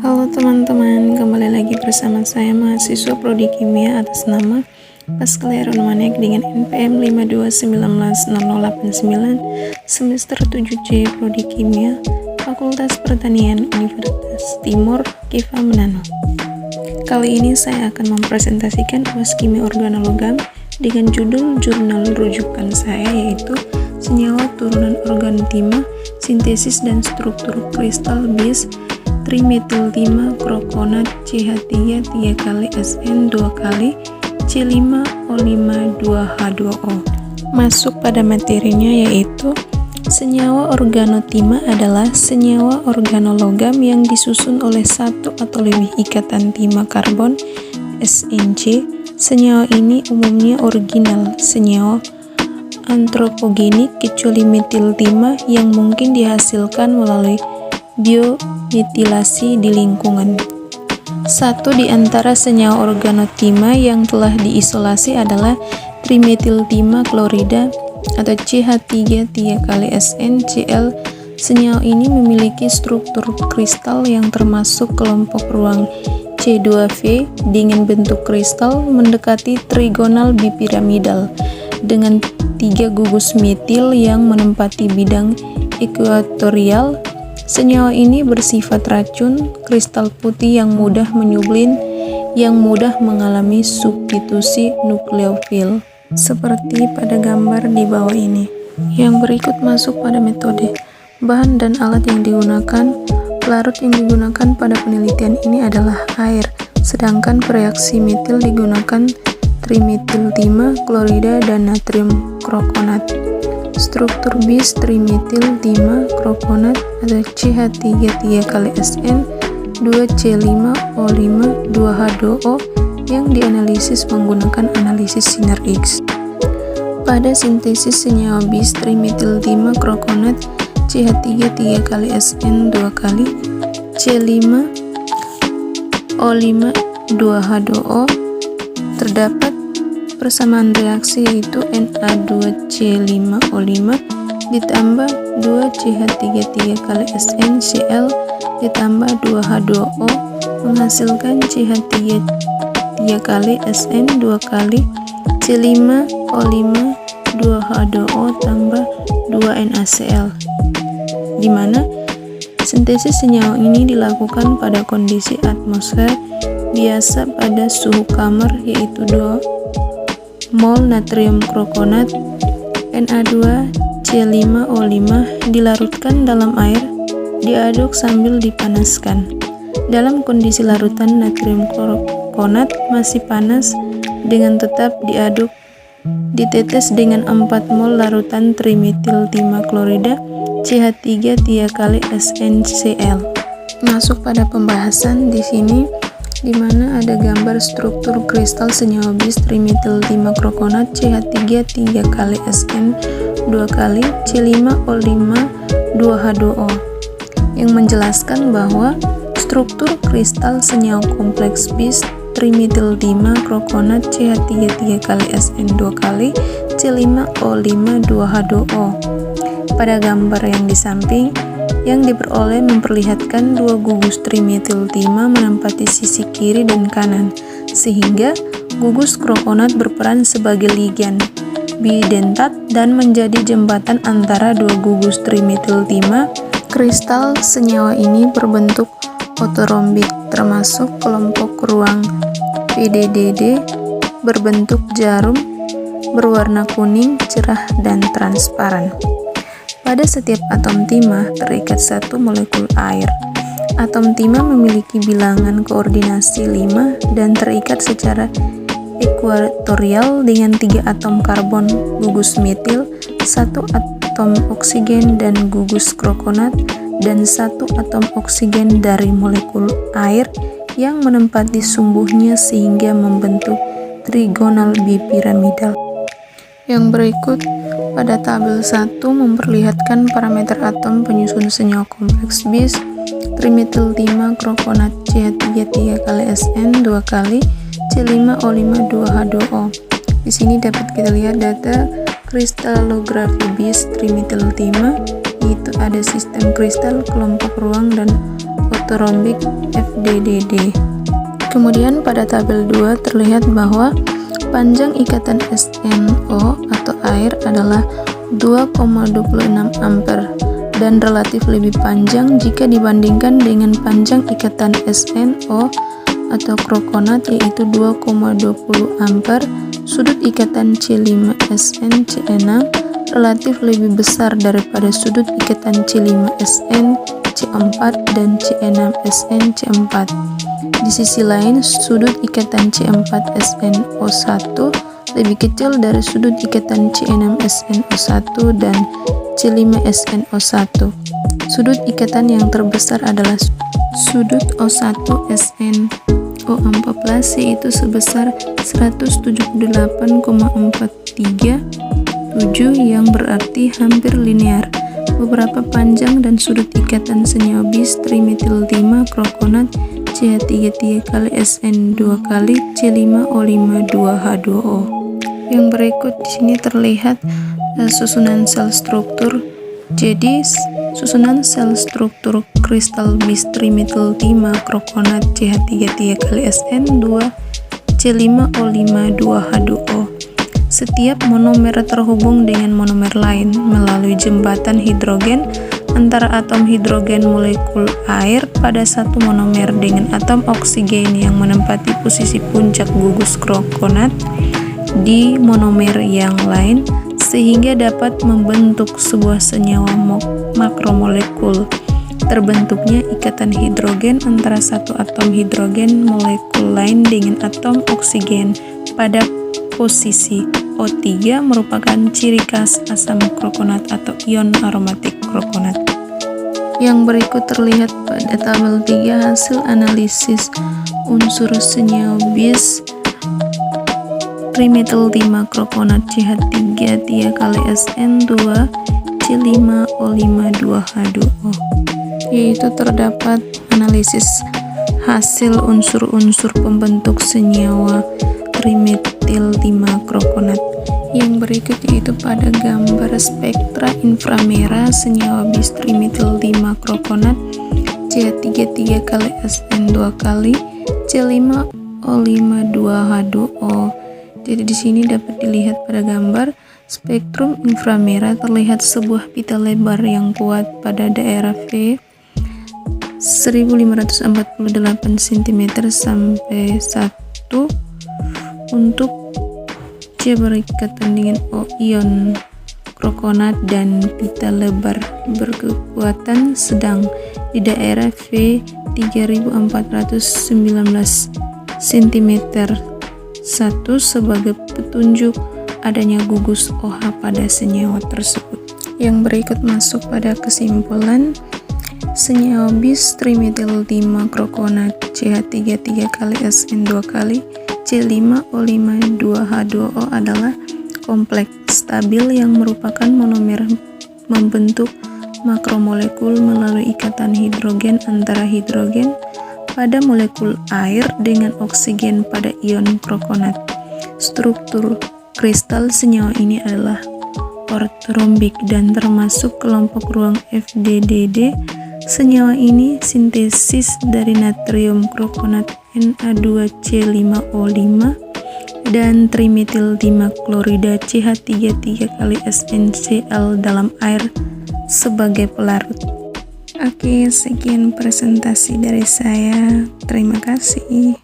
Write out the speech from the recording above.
Halo teman-teman, kembali lagi bersama saya mahasiswa Prodi Kimia atas nama Pascalia Manek dengan NPM 5219089 semester 7C Prodi Kimia Fakultas Pertanian Universitas Timur Kiva Manado. Kali ini saya akan mempresentasikan UAS Kimia Organologam dengan judul jurnal rujukan saya yaitu Senyawa Turunan Organotima, Sintesis dan Struktur Kristal bis trimetil-5 krokonat CH3 3 kali SN 2 kali C5O5 2H2O. Masuk pada materinya yaitu senyawa organotima adalah senyawa organologam yang disusun oleh satu atau lebih ikatan timah karbon SNC. Senyawa ini umumnya original senyawa antropogenik kecuali metil timah yang mungkin dihasilkan melalui biometilasi di lingkungan. Satu di antara senyawa organotima yang telah diisolasi adalah trimetil-timah klorida atau CH3 3 kali SnCl. Senyawa ini memiliki struktur kristal yang termasuk kelompok ruang C2V dengan bentuk kristal mendekati trigonal bipiramidal dengan 3 gugus metil yang menempati bidang ekuatorial. Senyawa ini bersifat racun, kristal putih yang mudah menyublin, yang mudah mengalami substitusi nukleofil, seperti pada gambar di bawah ini. Yang berikut masuk pada metode. Bahan dan alat yang digunakan. Pelarut yang digunakan pada penelitian ini adalah air, sedangkan pereaksi metil digunakan trimetil-timah klorida dan natrium krokonat. Struktur bis trimetil-timah krokonat atau CH3 3 kali SN 2C5O5 2H2O yang dianalisis menggunakan analisis Sinar X. Pada sintesis senyawa bis trimetil-timah krokonat CH3 3 kali SN 2 kali C5O5 2H2O terdapat persamaan reaksi yaitu Na2C5O5 ditambah 2CH3 3 kali SnCl ditambah 2H2O menghasilkan CH3 3 kali Sn 2 kali C5O5 2H2O tambah 2NaCl, di mana sintesis senyawa ini dilakukan pada kondisi atmosfer biasa pada suhu kamar yaitu 2 mol natrium krokonat Na2C5O5 dilarutkan dalam air, diaduk sambil dipanaskan. Dalam kondisi larutan natrium krokonat masih panas dengan tetap diaduk, ditetes dengan 4 mol larutan trimetil-timah klorida CH3 3 kali SnCl. Masuk pada pembahasan di sini di mana ada gambar struktur kristal senyawa bis trimetil-timah krokonat CH3 3 kali Sn 2 kali C5O5 2H2O yang menjelaskan bahwa struktur kristal senyawa kompleks bis trimetil-timah krokonat CH3 3 kali Sn 2 kali C5O5 2H2O. Pada gambar yang di samping yang diperoleh memperlihatkan 2 gugus trimetil-timah menempati sisi kiri dan kanan, sehingga gugus krokonat berperan sebagai ligan bidentat dan menjadi jembatan antara 2 gugus trimetil-timah. Kristal senyawa ini berbentuk ortorombik, termasuk kelompok ruang PDDD berbentuk jarum, berwarna kuning, cerah, dan transparan. Pada setiap atom timah terikat satu molekul air. Atom timah memiliki bilangan koordinasi 5 dan terikat secara ekuatorial dengan 3 atom karbon gugus metil, 1 atom oksigen dan gugus krokonat, dan 1 atom oksigen dari molekul air yang menempati sumbuhnya sehingga membentuk trigonal bipiramidal. Yang berikut pada tabel 1 memperlihatkan parameter atom penyusun senyawa kompleks bis trimetil-timah krokonat CH3 3 kali Sn 2 kali C5O5 2H2O. Di sini dapat kita lihat data kristalografi bis trimetil-timah, yaitu ada sistem kristal, kelompok ruang, dan ortorombik FDDD. Kemudian pada tabel 2 terlihat bahwa panjang ikatan SNO atau air adalah 2,26 ampere dan relatif lebih panjang jika dibandingkan dengan panjang ikatan SNO atau krokonat yaitu 2,20 ampere. Sudut ikatan C5SN C6 relatif lebih besar daripada sudut ikatan C5SN C4 dan C6SN C4. Di sisi lain, sudut ikatan C4SNO1 lebih kecil dari sudut ikatan C6SNO1 dan C5SNO1. Sudut ikatan yang terbesar adalah sudut O1SNO14 yaitu sebesar 178,437 yang berarti hampir linear. Beberapa panjang dan sudut ikatan senyawa bis trimetil 5 krokonat CH33 kali SN2 kali C5O52H2O. Yang berikut di sini terlihat susunan sel struktur. Jadi susunan sel struktur kristal bis trimetil 5 krokonat CH33 kali SN2 C5O52H2O. Setiap monomer terhubung dengan monomer lain melalui jembatan hidrogen antara atom hidrogen molekul air pada satu monomer dengan atom oksigen yang menempati posisi puncak gugus krokonat di monomer yang lain sehingga dapat membentuk sebuah senyawa makromolekul. Terbentuknya ikatan hidrogen antara satu atom hidrogen molekul lain dengan atom oksigen pada posisi O3 merupakan ciri khas asam krokonat atau ion aromatik krokonat. Yang berikut terlihat pada tabel 3 hasil analisis unsur senyawa bis trimetil 5 krokonat CH33 kali SN2 C5O52H2O, yaitu terdapat analisis hasil unsur-unsur pembentuk senyawa trimetil 5 krokonat. Yang berikut yaitu pada gambar spektra inframerah senyawa bis trimetil 5 krokonat CH33 kali SN2 kali C5O52H2O. Jadi di sini dapat dilihat pada gambar spektrum inframerah terlihat sebuah pita lebar yang kuat pada daerah V 1548 cm sampai 1 untuk C berikatan dengan O ion krokonat dan pita lebar berkekuatan sedang di daerah V 3419 cm 1 sebagai petunjuk adanya gugus OH pada senyawa tersebut. Yang berikut masuk pada kesimpulan. Senyawa bis trimetil 5 krokonat CH33 kali SN2 kali C5O52H2O adalah kompleks stabil yang merupakan monomer membentuk makromolekul melalui ikatan hidrogen antara hidrogen pada molekul air dengan oksigen pada ion krokonat. Struktur kristal senyawa ini adalah ortorombik dan termasuk kelompok ruang FDDD. Senyawa ini sintesis dari natrium krokonat Na2C5O5 dan trimetil 5 klorida CH33 kali SnCl dalam air sebagai pelarut. Oke, sekian presentasi dari saya. Terima kasih.